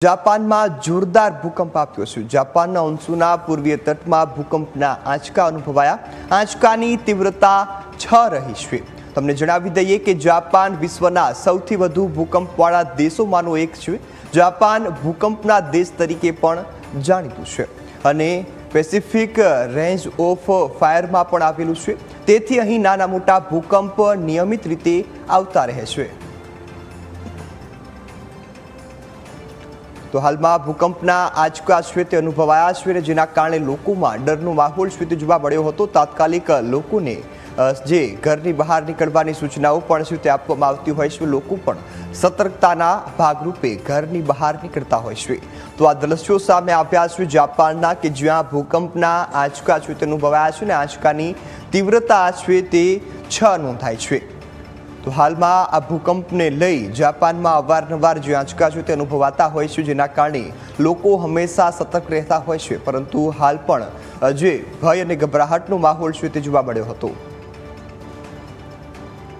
જાપાનમાં જોરદાર ભૂકંપ આવ્યો છે। જાપાનના ઓન્સુના પૂર્વીય તટમાં ભૂકંપના આંચકા અનુભવાયા। આંચકાની તીવ્રતા 6 રહી છે। તમને જણાવી દઈએ કે જાપાન વિશ્વના સૌથી વધુ ભૂકંપવાળા દેશોમાંનો એક છે। જાપાન ભૂકંપના દેશ તરીકે પણ જાણીતું છે અને પેસિફિક રેન્જ ઓફ ફાયરમાં પણ આવેલું છે। તેથી અહીં નાના મોટા ભૂકંપ નિયમિત રીતે આવતા રહે છે। તો હાલમાં ભૂકંપના આંચકા છે તે અનુભવાયા છે, જેના કારણે લોકોમાં ડરનો માહોલ છે તે જોવા મળ્યો હતો। તાત્કાલિક લોકોને જે ઘરની બહાર નીકળવાની સૂચનાઓ પણ છે તે આપવામાં આવતી હોય છે। લોકો પણ સતર્કતાના ભાગરૂપે ઘરની બહાર નીકળતા હોય છે। તો આ દ્રશ્યો સામે આવ્યા છે જાપાનના, કે જ્યાં ભૂકંપના આંચકા છે તે અનુભવાયા છે અને આંચકાની તીવ્રતા છે તે 6 નોંધાઈ છે। તો હાલમાં આ ભૂકંપને લઈ જાપાનમાં અવારનવાર જે આંચકા છે તે અનુભવાતા હોય છે, જેના કારણે લોકો હંમેશા સતર્ક રહેતા હોય છે, પરંતુ હાલ પણ જે ભય અને ગભરાહટનો માહોલ છે તે જોવા મળ્યો હતો।